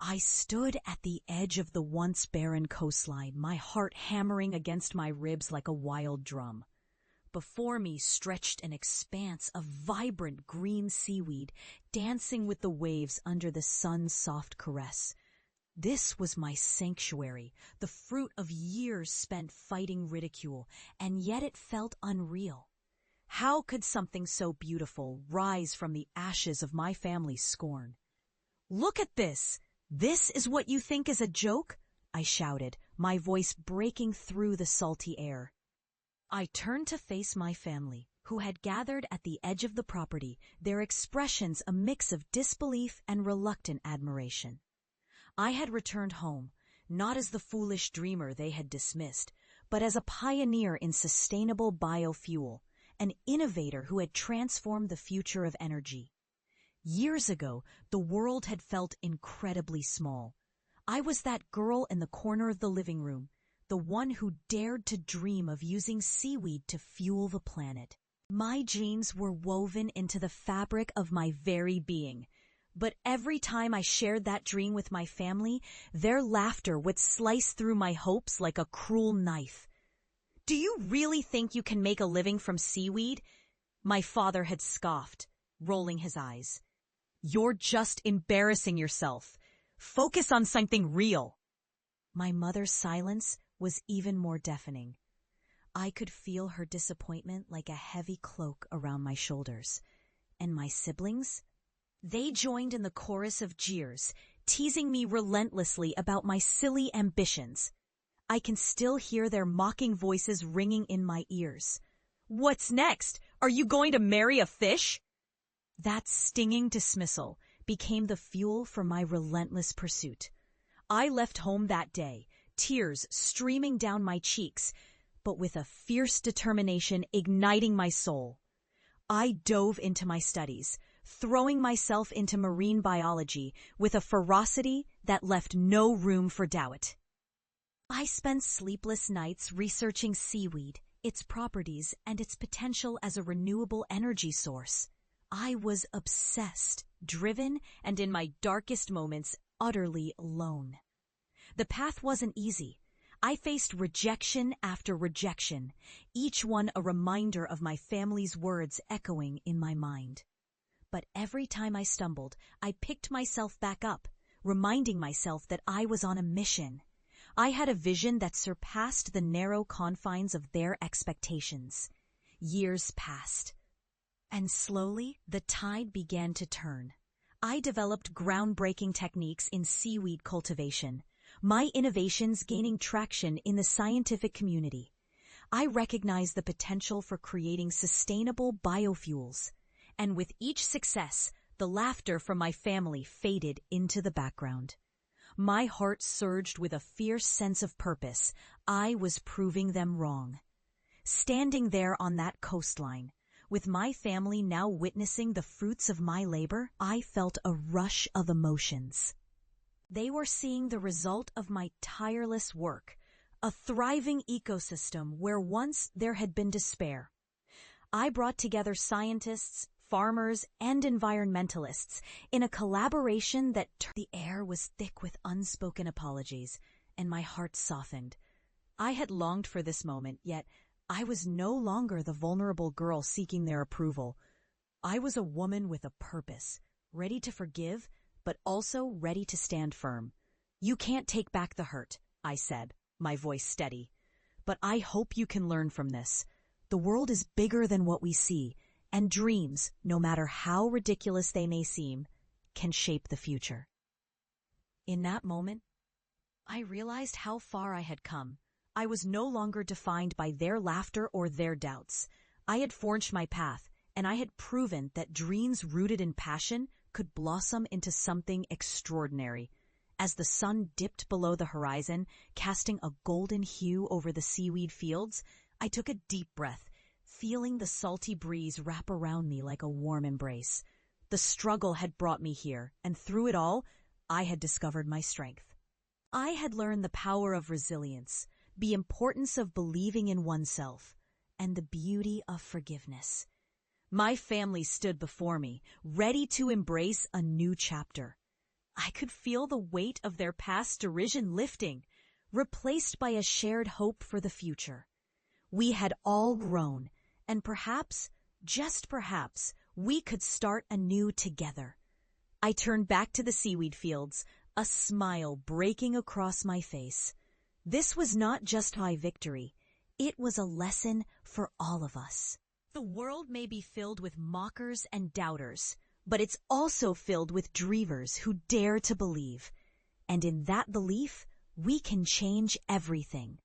I stood at the edge of the once barren coastline, my heart hammering against my ribs like a wild drum. Before me stretched an expanse of vibrant green seaweed, dancing with the waves under the sun's soft caress. This was my sanctuary, the fruit of years spent fighting ridicule, and yet it felt unreal. How could something so beautiful rise from the ashes of my family's scorn? "Look at this! This is what you think is a joke?" I shouted, my voice breaking through the salty air. I turned to face my family, who had gathered at the edge of the property, their expressions a mix of disbelief and reluctant admiration. I had returned home, not as the foolish dreamer they had dismissed, but as a pioneer in sustainable biofuel, an innovator who had transformed the future of energy. Years ago, the world had felt incredibly small. I was that girl in the corner of the living room, the one who dared to dream of using seaweed to fuel the planet. My genes were woven into the fabric of my very being. But every time I shared that dream with my family, their laughter would slice through my hopes like a cruel knife. "Do you really think you can make a living from seaweed?" My father had scoffed, rolling his eyes. "You're just embarrassing yourself. Focus on something real." My mother's silence was even more deafening. I could feel her disappointment like a heavy cloak around my shoulders. And my siblings? They joined in the chorus of jeers, teasing me relentlessly about my silly ambitions. I can still hear their mocking voices ringing in my ears. "What's next? Are you going to marry a fish?" That stinging dismissal became the fuel for my relentless pursuit. I left home that day, tears streaming down my cheeks, but with a fierce determination igniting my soul. I dove into my studies, throwing myself into marine biology with a ferocity that left no room for doubt. I spent sleepless nights researching seaweed, its properties, and its potential as a renewable energy source. I was obsessed, driven, and in my darkest moments, utterly alone. The path wasn't easy. I faced rejection after rejection, each one a reminder of my family's words echoing in my mind. But every time I stumbled, I picked myself back up, reminding myself that I was on a mission. I had a vision that surpassed the narrow confines of their expectations. Years passed, and slowly the tide began to turn. I developed groundbreaking techniques in seaweed cultivation, my innovations gaining traction in the scientific community. I recognized the potential for creating sustainable biofuels, and with each success, the laughter from my family faded into the background. My heart surged with a fierce sense of purpose. I was proving them wrong. Standing there on that coastline, with my family now witnessing the fruits of my labor, I felt a rush of emotions. They were seeing the result of my tireless work, a thriving ecosystem where once there had been despair. I brought together scientists, farmers, and environmentalists in a collaboration that the air was thick with unspoken apologies, and my heart softened. I had longed for this moment, yet I was no longer the vulnerable girl seeking their approval. I was a woman with a purpose, ready to forgive, but also ready to stand firm. "You can't take back the hurt," I said, my voice steady. "But I hope you can learn from this. The world is bigger than what we see, and dreams, no matter how ridiculous they may seem, can shape the future." In that moment, I realized how far I had come. I was no longer defined by their laughter or their doubts. I had forged my path, and I had proven that dreams rooted in passion could blossom into something extraordinary. As the sun dipped below the horizon, casting a golden hue over the seaweed fields, I took a deep breath, feeling the salty breeze wrap around me like a warm embrace. The struggle had brought me here, and through it all, I had discovered my strength. I had learned the power of resilience, the importance of believing in oneself, and the beauty of forgiveness. My family stood before me, ready to embrace a new chapter. I could feel the weight of their past derision lifting, replaced by a shared hope for the future. We had all grown, and perhaps, just perhaps, we could start anew together. I turned back to the seaweed fields, a smile breaking across my face. This was not just my victory. It was a lesson for all of us. The world may be filled with mockers and doubters, but it's also filled with dreamers who dare to believe. And in that belief, we can change everything.